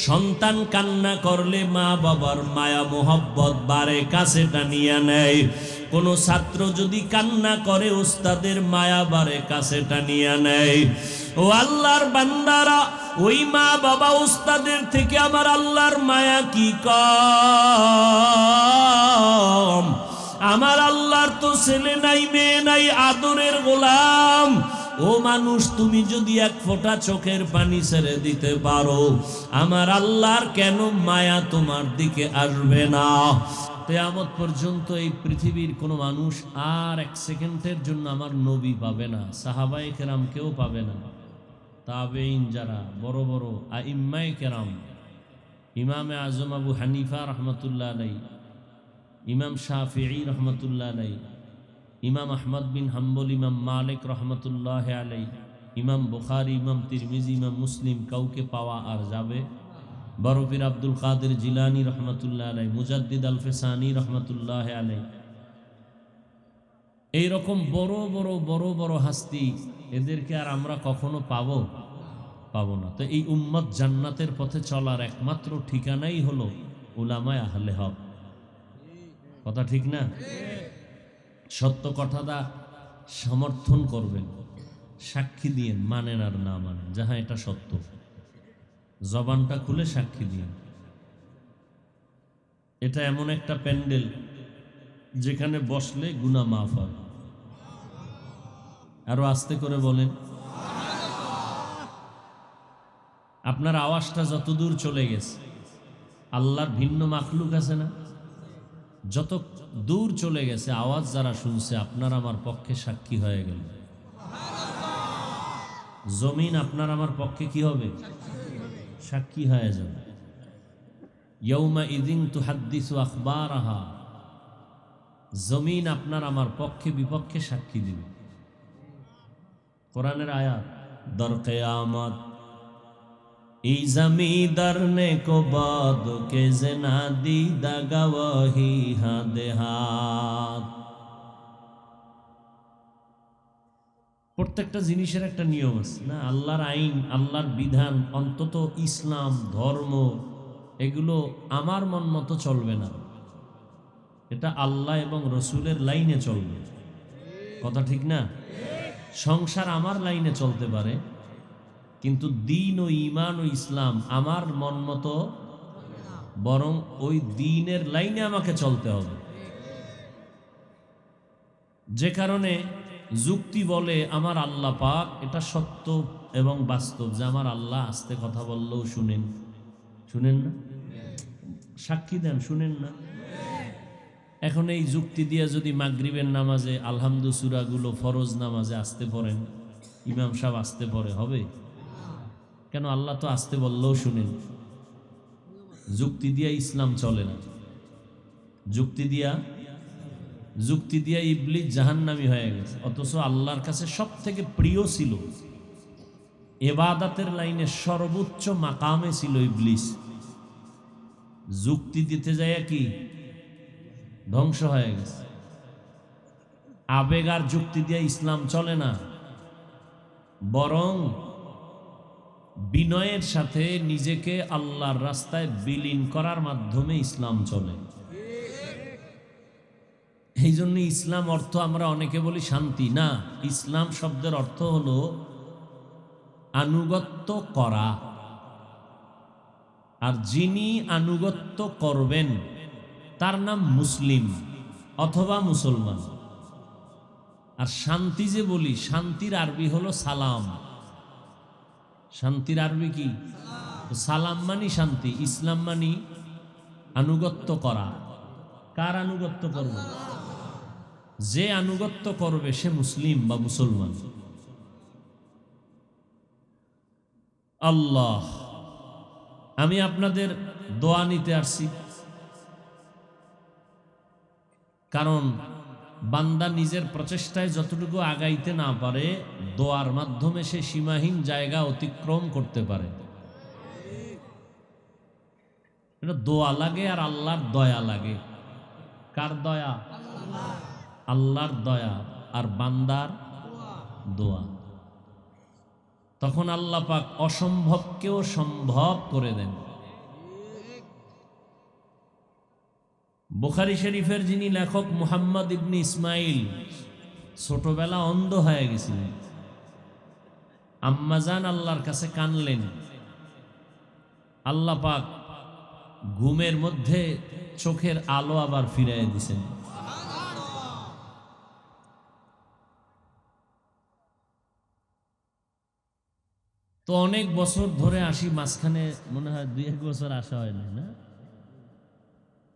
A: সন্তান কান্না করলে মা বাবার মায়া মোহব্বত বাড়ে, কাছে টানিয়া নেয়। কোন ছাত্র যদি কান্না করে, ওস্তাদের মায়া বাড়ে, কাছে টানিয়া নেয়। ও আল্লাহর বান্দারা, ওই মা বাবা ওস্তাদের থেকে আমার আল্লাহর মায়া কি কম? আমার আল্লাহর তো ছেলে নাই, মেয়ে নাই, আদরের গোলাম। ও মানুষ, তুমি যদি 1 ফোঁটা চোখের পানি ছেড়ে দিতে পারো, আমার আল্লাহর কেন মায়া তোমার দিকে আসবে না? কিয়ামত পর্যন্ত এই পৃথিবীর কোনো মানুষ আর 1 সেকেন্ডের জন্য আমার নবী পাবে না, সাহাবায়ে কেরাম কেউ পাবে না। তাবেঈন যারা বড় বড় আইম্মায়ে কেরাম, ইমামে আজম আবু হানিফা রহমতুল্লাহ আলাই, ইমাম শাফিঈ রহমতুল্লাহ আলাই, ইমাম আহমদ বিন হাম্বল, ইমাম মালিক রহমতুল্লাহ আলাই, ইমাম বুখারী, ইমাম তিরমিজি, ইমাম মুসলিম, কাউকে পাওয়া আর যাবে? বড় পীর আব্দুল কাদের জিলানী রহমতুল্লাহ আলাই, মুজাদ্দিদ আল ফিসানি রহমতুল্লাহ আলাই, এইরকম বড় বড় বড় বড় হাস্তি, এদেরকে আর আমরা কখনো পাবো না। তো এই উম্মত জান্নাতের পথে চলার একমাত্র ঠিকানাই হলো উলামায়ে আহলে হক। কথা ঠিক না? সত্য কথাটা সমর্থন করবেন, সাক্ষী দিয়েন, মানেন আর না মানেন, যাহা এটা সত্য, জবানটা খুলে সাক্ষী দিয়েন। এটা এমন একটা প্যান্ডেল যেখানে বসলে গুনাহ মাফ হয়। আরো আস্তে করে বলেন। আপনার আওয়াজটা যতদূর চলে গেছে, আল্লাহর ভিন্ন মাখলুক আছে না, যত দূর চলে গেছে আওয়াজ যারা শুনছে, আপনার আমার পক্ষে সাক্ষী হয়ে গেল। জমিন আপনার আমার পক্ষে কি হবে? সাক্ষী হয়ে যাবে। ইয়াউমা ইযিন তুহাদ্দিসু আখবারাহা, জমিন আপনার আমার পক্ষে বিপক্ষে সাক্ষী দিবে। কোরআনের আয়াত, দর কিয়ামত এই জমিদার নে কো বাদ কে জনা দিদা গওয়াহি হাদে হাত। প্রত্যেকটা জিনিসের একটা নিয়ম আছে না? আল্লাহর আইন, আল্লাহর বিধান, অন্তত ইসলাম ধর্ম, এগুলো আমার মন মতো চলবে না, এটা আল্লাহ এবং রসুলের লাইনে চলবে। কথা ঠিক না? সংসার আমার লাইনে চলতে পারে, কিন্তু দ্বীন ও ঈমান ও ইসলাম আমার মন মতো, বরং ওই দ্বীনের লাইনে আমাকে চলতে হবে। যে কারণে যুক্তি বলে আমার আল্লাহ পাক, এটা সত্য এবং বাস্তব যে আমার আল্লাহ আস্তে কথা বললেও শুনেন না? সাক্ষী দেন, শুনেন না? এখন এই যুক্তি দিয়ে যদি মাগরিবের নামাজে আলহামদু সূরাগুলো ফরজ নামাজে আসতে পড়েন, ইমাম সাহেব আসতে পড়ে, হবে? কেন? আল্লাহ তো আসতে বললেও শুনেন। যুক্তি দিয়া ইসলাম চলে না, যুক্তি দিয়া যুক্তি দিয়ে ইবলিস জাহান্নামী হয়ে গেছে, অথচ আল্লাহর কাছে সব থেকে প্রিয় ছিল, ইবাদতের লাইনে সর্বোচ্চ মাকামে ছিল ইবলিস। যুক্তি দিতে যায় কি ধ্বংস হয়ে গেছে। আবেগ আর যুক্তি দিয়ে ইসলাম চলে না, বরং বিনয়ের সাথে নিজেকে আল্লাহর রাস্তায় বিলীন করার মাধ্যমে ইসলাম চলে। এই জন্য ইসলাম অর্থ আমরা অনেকে বলি শান্তি, না, ইসলাম শব্দের অর্থ হলো আনুগত্য করা। আর যিনি আনুগত্য করবেন তার নাম মুসলিম অথবা মুসলমান। আর শান্তি যে বলি, শান্তির আরবি হলো সালাম। শান্তির আরবি কি? সালাম মানি শান্তি, ইসলাম মানি আনুগত্য করা। কার আনুগত্য করবে? যে আনুগত্য করবে সে মুসলিম বা মুসলমান। আল্লাহ, আমি আপনাদের দোয়া নিতে আসছি, কারণ বান্দা নিজের প্রচেষ্টায় যতটুকু আগাইতে না পারে, দোয়ার মাধ্যমে সে সীমাহীন জায়গা অতিক্রম করতে পারে। এটা দোয়া লাগে আর আল্লাহর দয়া লাগে। কার দয়া? আল্লাহর দয়া আর বান্দার দোয়া। তখন আল্লাহ পাক অসম্ভবকেও সম্ভব করে দেন। বুখারী শরীফের যিনি লেখক মুহাম্মদ ইবনে ইসমাইল ছোটবেলা অন্ধ হয়ে গেছিলেন। আম্মাজান আল্লাহর কাছে কানলেন, আল্লাহ পাক ঘুমের মধ্যে চোখের আলো আবার ফিরাইয়া দিছেন। তো অনেক বছর ধরে আসি, মাঝখানে মনে হয় 2-1 বছর আসা হয় না?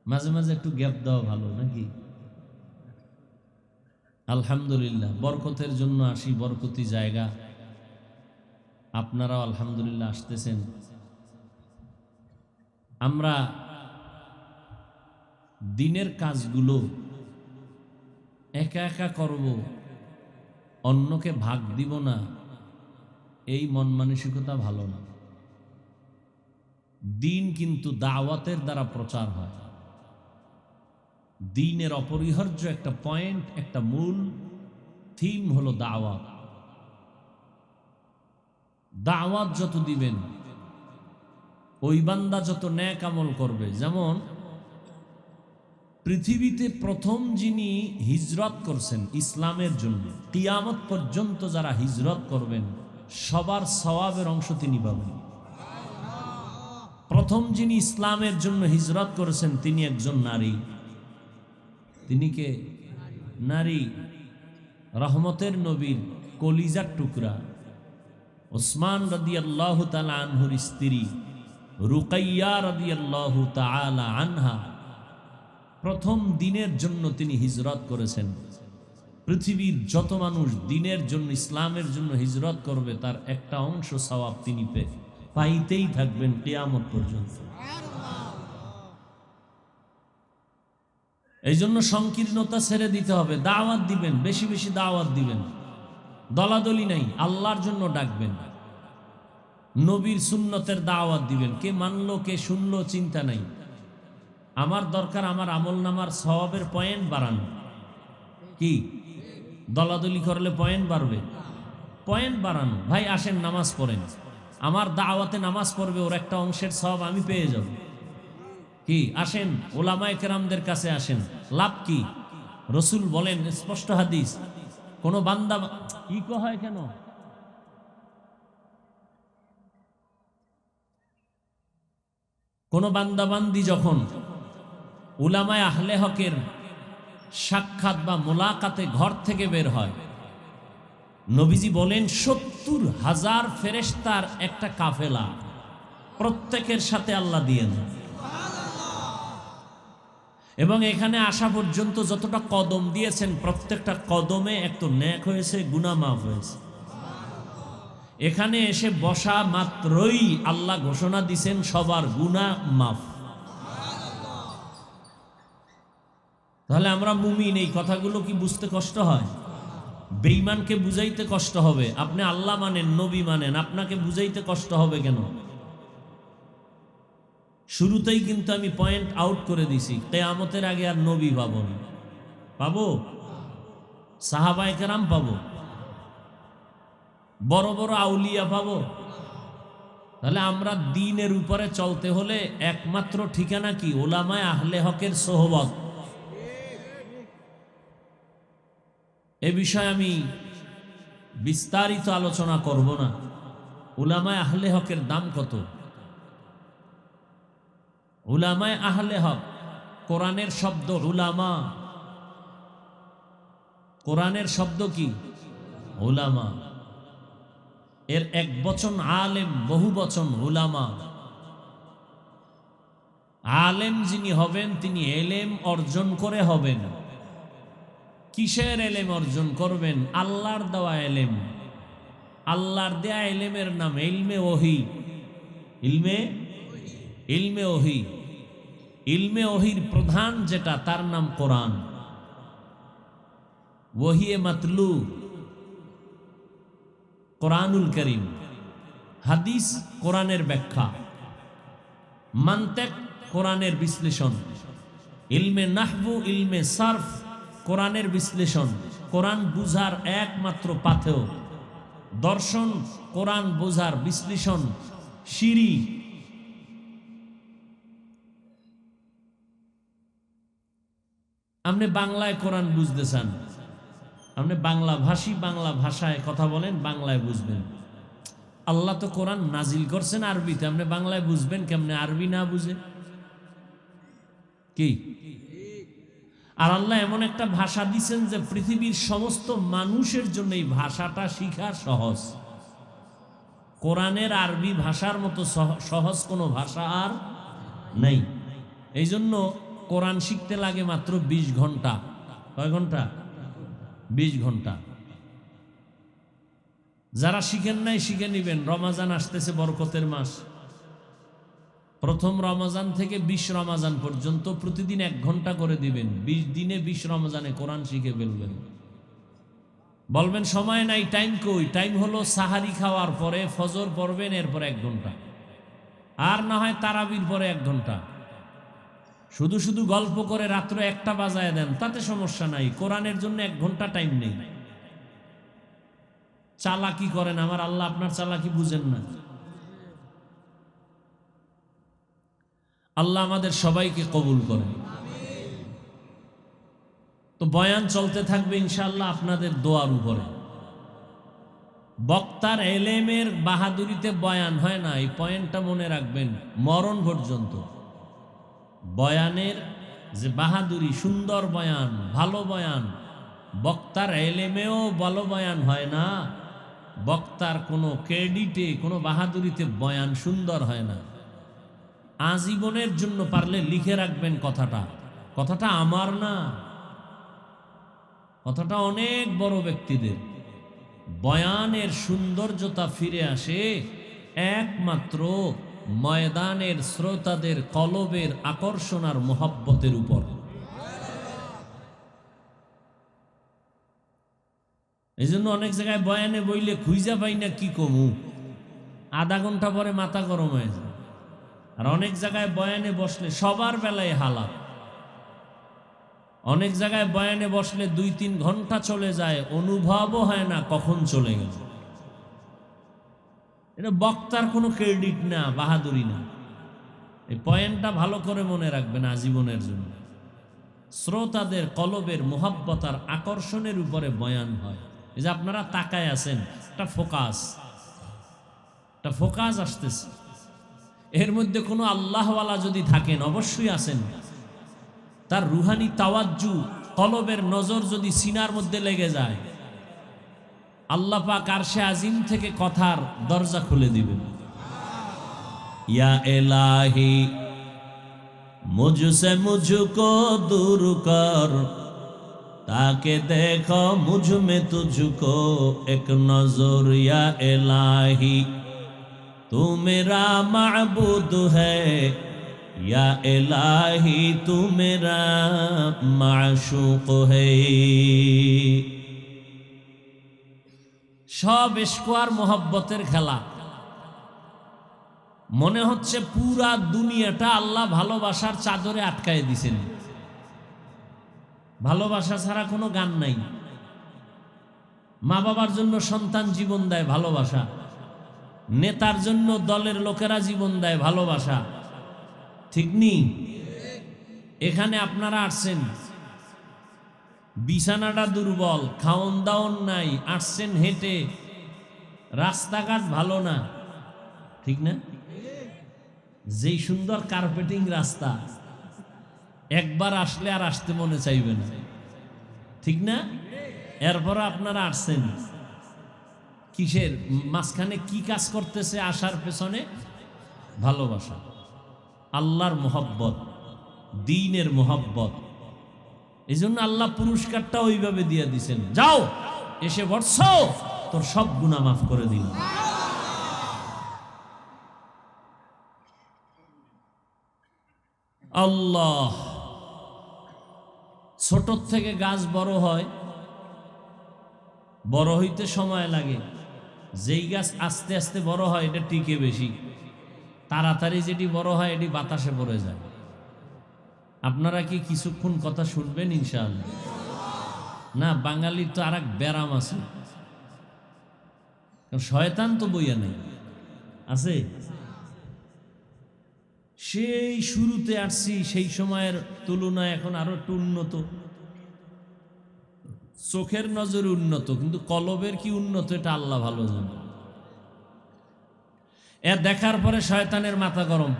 A: মাঝে মাঝে একটু গ্যাপ দেওয়া ভালো নাকি? আলহামদুলিল্লাহ, বরকতের জন্য আসি, বরকতি জায়গা। আপনারাও আলহামদুলিল্লাহ আসতেছেন। আমরা দিনের কাজগুলো একা একা করব, অন্যকে ভাগ দিব না, এই মন মানসিকতা ভালো না। দিন কিন্তু দাওয়াতের দ্বারা প্রচার হয়। দিনের অপরিহার্য একটা পয়েন্ট, একটা মূল থিম হলো দাওয়াত। দাওয়াত যত দিবেন, ওই বান্দা যত নেক আমল করবে। যেমন পৃথিবীতে প্রথম যিনি হিজরত করছেন ইসলামের জন্য, কিয়ামত পর্যন্ত যারা হিজরত করবেন সবার সওয়াবের অংশ তিনি পাবেন। প্রথম যিনি ইসলামের জন্য হিজরত করেছেন তিনি একজন নারী। তিনি কে? নারী। রহমতের নবীর কলিজার টুকরা ওসমান রাদিয়াল্লাহু তাআলা আনহুর স্ত্রী রুকাইয়া রাদিয়াল্লাহু তাআলা আনহা প্রথম দিনের জন্য তিনি হিজরত করেছেন। পৃথিবীর যত মানুষ দিনের জন্য, ইসলামের জন্য হিজরত করবে তার একটা অংশ সওয়াব তিনি পাইতেই থাকবেন কিয়ামত পর্যন্ত। এই জন্য সংকীর্ণতা ছেড়ে দিতে হবে। দাওয়াত দিবেন, বেশি বেশি দাওয়াত দিবেন, দলাদলি নাই, আল্লাহর জন্য ডাকবেন, নবীর সুন্নতের দাওয়াত দিবেন। কে মানলো কে শুনলো চিন্তা নাই, আমার দরকার আমার আমল নামার সওয়াবের পয়েন্ট বাড়ানো। কি দলাদলি করলে পয়েন্ট বাড়বে? পয়েন্ট বাড়ানো। ভাই আসেন নামাজ পড়েন, আমার দাওয়াতে নামাজ পড়বে, ওর একটা অংশের সওয়াব আমি পেয়ে যাব। কি আসেন ওলামায়ে কেরামদের কাছে আসেন, লাভ কি? রসুল বলেন, স্পষ্ট হাদিস, কোন বান্দা কি হয় কেন? কোন বান্দাবান্দি যখন উলামায়ে আহলে হকের সাক্ষাৎ বা মোলাকাতে ঘর থেকে বের হয়, নবীজি বলেন 70,000 ফেরেশতার একটা কাফেলা, প্রত্যেকের সাথে আল্লাহ দিয়ে দেন। এবং এখানে আসা পর্যন্ত যতটা কদম দিয়েছেন, প্রত্যেকটা কদমে একটা নেক হয়েছে, গুনাহ মাফ হয়েছে। এখানে এসে বসা মাত্রই আল্লাহ ঘোষণা দিয়েছেন সবার গুনাহ মাফ। তাহলে আমরা মুমিন, এই কথাগুলো কি বুঝতে কষ্ট হয়? বেঈমানকে বুঝাইতে কষ্ট হবে। আপনি আল্লাহ মানেন, নবী মানেন, আপনাকে বুঝাইতে কষ্ট হবে কেন? শুরুতেই কিন্তু আমি পয়েন্ট আউট করে দিছি, কিয়ামতের আগে আর নবী পাবো না। পাবো? সাহাবায়ে কেরাম পাবো? বড় বড় আউলিয়া পাবো? তাহলে আমরা দ্বীনের উপরে চলতে হলে একমাত্র ঠিকানা কি? উলামায়ে আহলে হকের সোহবত। এ বিষয়ে আমি বিস্তারিত আলোচনা করব না। উলামায়ে আহলে হকের দাম কত? উলামায়ে আহলে হক, কোরআনের শব্দ উলামা। কোরআনের শব্দ কি? উলামা। এর এক বচন আলেম, বহু বচন উলামা। আলেম যিনি হবেন তিনি এলেম অর্জন করে হবেন। কিসের এলেম অর্জন করবেন? আল্লাহর দেওয়া এলেম। আল্লাহর দেয়া এলেমের নাম ইলমে ওহী। ইলমে ওহী। ইলমে ওহীর প্রধান যেটা, তার নাম কোরআন। ওহিয়ে মাতলু, কোরআনুল করিম। হাদিস কোরআনের ব্যাখ্যা, মান্তেক কোরআনের বিশ্লেষণ, ইলমে নাহবু, ইলমে সারফ কোরআনের বিশ্লেষণ। কোরআন বুঝার একমাত্র পাথেয়। দর্শন কোরআন বোঝার বিশ্লেষণ। শিরি, আপনি বাংলায় কোরআন বুঝতে চান, আপনি বাংলা ভাষী, বাংলা ভাষায় কথা বলেন, বাংলায় বুঝবেন। আল্লাহ তো কোরআন নাজিল করছেন আরবিতে, আপনি বাংলায় বুঝবেন কেমনে? আরবি না বুঝে কি? আর আল্লাহ এমন একটা ভাষা দিচ্ছেন যে পৃথিবীর সমস্ত মানুষের জন্য এই ভাষাটা শিখা সহজ। কোরআনের আরবি ভাষার মতো সহজ কোনো ভাষা আর নেই। এই জন্য কোরআন শিখতে লাগে মাত্র 20 ঘন্টা। কয় ঘন্টা? 20 ঘন্টা। যারা শিখেন নাই শিখে নিবেন। রমাজান আসতেছে, বরকতের মাস। প্রথম রমাজান থেকে 20 রমাজান পর্যন্ত প্রতিদিন 1 ঘন্টা করে দিবেন। 20 দিনে 20 রমজানে কোরআন শিখে ফেলবেন। বলবেন সময় নাই, টাইম কই? টাইম হলো সাহারি খাওয়ার পরে ফজর পড়বেন, এরপর 1 ঘন্টা। আর না হয় তারাবির পরে 1 ঘন্টা। শুধু শুধু গল্প করে রাত্র 1টা বাজায় দেন, তাতে সমস্যা নাই। কোরআনের জন্য 1 ঘন্টা টাইম নেই। চালাকি করেন, আমার আল্লাহ আপনার চালাকি বুঝেন না। আল্লাহ আমাদের সবাইকে কবুল করেন। তো বয়ান চলতে থাকবে ইনশাআল্লাহ আপনাদের দোয়ার উপরে। বক্তার এলেমের বাহাদুরিতে বয়ান হয় না, এই পয়েন্টটা মনে রাখবেন মরণ পর্যন্ত। বয়ানের যে বাহাদুরি, সুন্দর বয়ান, ভালো বয়ান, বক্তার এলেমেও ভালো বয়ান হয় না। বক্তার কোনো ক্রেডিটে, কোনো বাহাদুরিতে বয়ান সুন্দর হয় না। আজীবনের জন্য পারলে লিখে রাখবেন কথাটা। কথাটা আমার না, কথাটা অনেক বড় ব্যক্তিদের। বয়ানের সৌন্দর্যতা ফিরে আসে একমাত্র ময়দানের শ্রোতাদের কলবের আকর্ষণ আর মোহাব্বতের উপর। এই জন্য অনেক জায়গায় বয়ানে বইলে খুঁজা পাই না কি কমু, আধা ঘন্টা পরে মাথা গরম হয়ে যায়। আর অনেক জায়গায় বয়ানে বসলে সবার বেলায় হালাত। অনেক জায়গায় বয়ানে বসলে 2-3 ঘন্টা চলে যায়, অনুভবও হয় না কখন চলে গেল। এটা বক্তার কোনো ক্রেডিট না, বাহাদুরি না। এই পয়েন্টটা ভালো করে মনে রাখবেন আজীবনের জন্য। শ্রোতাদের কলবের মোহাব্বত আর আকর্ষণের উপরে বয়ান হয়। এই যে আপনারা তাকায় আছেন, একটা ফোকাস আসতেছে। এর মধ্যে কোনো আল্লাহওয়ালা যদি থাকেন, অবশ্যই আছেন, তার রুহানি তাওয়াজ্জু, কলবের নজর যদি সিনার মধ্যে লেগে যায়, আল্লাহ পাক আরশে আজিম থেকে কথার দরজা খুলে দিবেন। ইয়া ইলাহি মুঝসে মুঝকো দূর কর, তাকে দেখো মুঝ মে তুঝকো এক নজর। ইয়া ইলাহি তু মেরা মাবুদ है, या इलाही तू मेरा माशूक है। সব ইশক আর মোহব্বতের খেলা। মনে হচ্ছে পুরা দুনিয়াটা আল্লাহ ভালোবাসার চাদরে আটকায় দিছেন। ভালোবাসা ছাড়া কোনো গান নাই। মা বাবার জন্য সন্তান জীবন দেয়, ভালোবাসা। নেতার জন্য দলের লোকেরা জীবন দেয়, ভালোবাসা। ঠিক নেই? এখানে আপনারা আসছেন, বিছানাটা দুর্বল, খাওন দাওন নাই, আসছেন হেঁটে, রাস্তাঘাট ভালো না, ঠিক না? যেই সুন্দর কার্পেটিং রাস্তা, একবার আসলে আর আসতে মনে চাইবে না, ঠিক না? এরপর আপনারা আসছেন কিসের মাঝখানে? কি কাজ করতেছে আসার পেছনে? ভালোবাসা, আল্লাহর মোহব্বত, দ্বীনের মোহব্বত। এই জন্য আল্লাহ পুরস্কারটা ওইভাবে দিয়ে দিছেন, যাও এসে বর্ষ, তোর সব গুনাহ মাফ করে দিল। আল্লাহ। ছোট থেকে গাছ বড় হয়, বড় হইতে সময় লাগে। যেই গাছ আস্তে আস্তে বড় হয় এটা টিকে বেশি, তাড়াতাড়ি যেটি বড় হয় এটি বাতাসে পড়ে যায়। আপনারা কি কিছুক্ষণ কথা শুনবেন ইনশাআল্লাহ? না, বাঙালির তো আর এক ব্যারাম আছে, শয়তান তো বইয়া নেই, আছে। সেই শুরুতে আসছি, সেই সময়ের তুলনায় এখন আরো একটু উন্নত। চোখের নজরে উন্নত, কিন্তু কলবের কি উন্নত এটা আল্লাহ ভালো জানে। দেখার পরে শয়তানের মাথা গরম,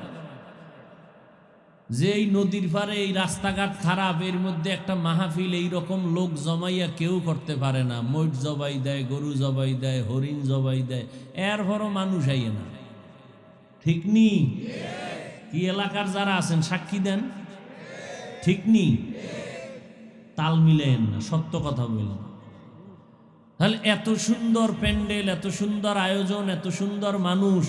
A: যে এই নদীর পারে এই রাস্তাঘাট খারাপ, এর মধ্যে একটা মাহফিল এইরকম লোক জমাইয়া কেউ করতে পারে না। মইট জবাই দেয়, গরু জবাই দেয়, হরিণ জবাই দেয়, এরপরও মানুষ আইয়ে না, ঠিক নি? কি এলাকার যারা আছেন সাক্ষী দেন, ঠিক নি? তাল মিলেন না, সত্য কথা বলেন। তাহলে এত সুন্দর প্যান্ডেল, এত সুন্দর আয়োজন, এত সুন্দর মানুষ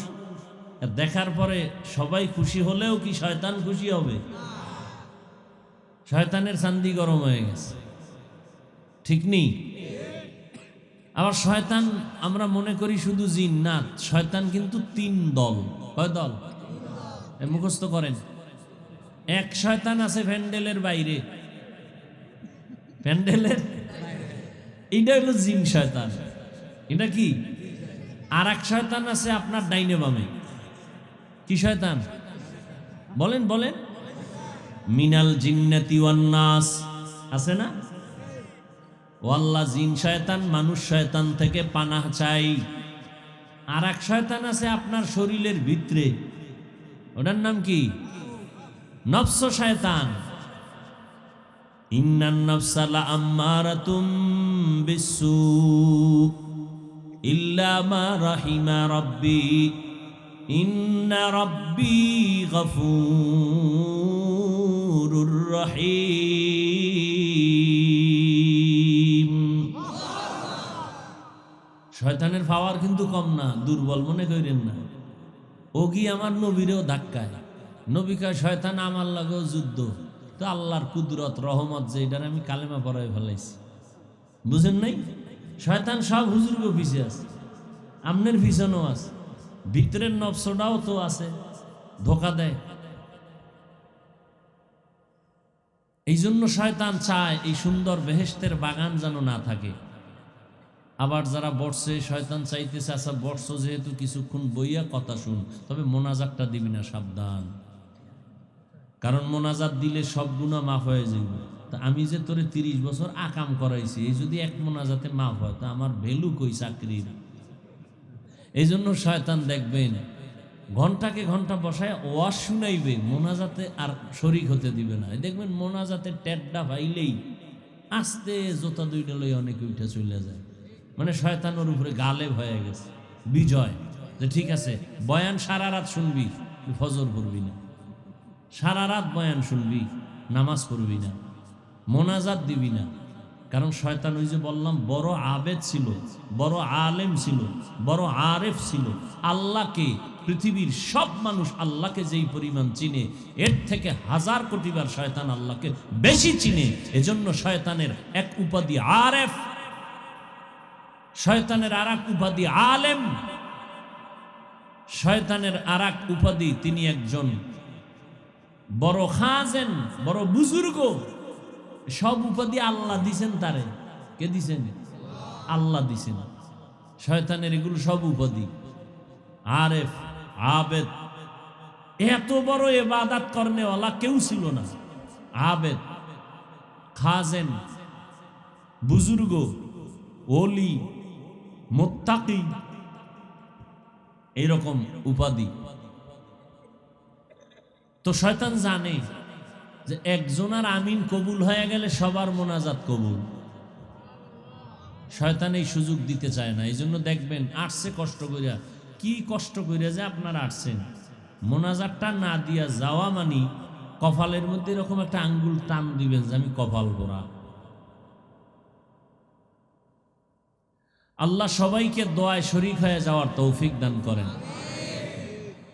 A: দেখার পরে সবাই খুশি হলেও কি শয়তান খুশি হবে? শয়তানের চান্দি গরম হয়ে গেছে, ঠিক নেই? আবার শয়তান আমরা মনে করি শুধু জিন, না, শয়তান কিন্তু 3 দল। কয় দল? মুখস্থ করেন। এক শয়তান আছে প্যান্ডেলের বাইরে, প্যান্ডেলের, এটা হলো জিন শয়তান। এটা কি? আর এক শয়তান আছে আপনার ডাইনে বামে। কি শয়তান? বলেন বলেন। মিনাল জিন্নাতি ওয়ান নাস, আছে না? ও আল্লাহ, জিন শয়তান মানুষ শয়তান থেকে পানাহ চাই। আর এক শয়তান আছে আপনার শরীরের ভিতরে, ওটার নাম কি? নফস শয়তান। ইন্নান নাফসা লাআম্মারাতুম বিসসু ইল্লা মা রাহিমা রাব্বি ইন্না রাব্বি গফুরুর রহিম। শয়তানের পাওয়ার কিন্তু কম না, দুর্বল মনে করেন না। ও কি আমার নবীরেও ধাক্কায়। নবী কয় শয়তান আমার লাগেও যুদ্ধ। তো আল্লাহর কুদরত রহমত যে এটার আমি কালেমা পড়াই ফেলাইছি, বুঝেন নাই? শয়তান সব হুজুরকে পিছিয়ে আছে, আমনের পিছনেও আছে, ভিতরের নফসটাও তো আছে, ধোকা দেয়। এই জন্য শয়তান চায় এই সুন্দর বেহেশতের বাগান যেন না থাকে। আবার যারা বসছে, শয়তান চাইতেছে আচ্ছা বসছো যেহেতু কিছুক্ষণ বইয়া কথা শুন, তবে মোনাজাতটা দিবি না, সাবধান। কারণ মোনাজাত দিলে সব গুনাহ মাফ হয়ে যাবে। তা আমি যে তোরে 30 বছর আকাম করাইছি, এই যদি এক মোনাজাতে মাফ হয় তা আমার ভ্যালু কই চাকরির? এই জন্য শয়তান দেখবেন ঘন্টাকে ঘন্টা বসায় ওয়াজ শুনাইবে, মোনাজাতে আর শরীক হতে দিবে না। দেখবেন মোনাজাতে টেড্ডা ভাইলেই আস্তে জোতা দুইটা লই অনেকে উঠে চলে যায়। মানে শয়তানের উপরে গালেব হয়ে গেছে, বিজয়। যে ঠিক আছে বয়ান সারা রাত শুনবি, ফজর পড়বি না, সারা রাত বয়ান শুনবি, নামাজ পড়বি না, মোনাজাত দিবি না। কারণ শয়তান ওই যে বললাম বড় আবেদ ছিল, বড় আলেম ছিল, বড় আরেফ ছিল, আল্লাহকে পৃথিবীর সব মানুষ আল্লাহকে যেই পরিমাণ চিনে, এর থেকে 1000 কোটি বার শয়তান আল্লাহকে বেশি চিনে। এজন্য শয়তানের এক উপাধি আরেফ, শয়তানের আর এক উপাধি আলেম, শয়তানের আর এক উপাধি তিনি একজন বড় খাজেন, বড় বুজুর্গ। সব উপাধি আল্লাহ দিছেন তারে। কে দিছেন? আল্লাহ দিছেন। শয়তানের এগুলো সব উপাধি। আরেফ, আবেদ, এত বড় ইবাদত করনেওয়ালা কেউ ছিল না। আবেদ, খাজেন, বুজুর্গ, ওলি, মুত্তাকি, এইরকম উপাধি। তো শয়তান জানে যে একজনের আমিন কবুল হয়ে গেলে সবার মোনাজাত কবুল। শয়তান এই সুযোগ দিতে চায় না। এই জন্য দেখবেন আসছে কষ্ট করিয়া, কি কষ্ট করিয়া যে আপনারা আসছেন, মোনাজাতটা না দিয়া যাওয়া মানি কপালের মধ্যে এরকম একটা আঙ্গুল টান দিবেন যে আমি কপাল ভরা। আল্লাহ সবাইকে দোয়ায় শরীক হয়ে যাওয়ার তৌফিক দান করেন।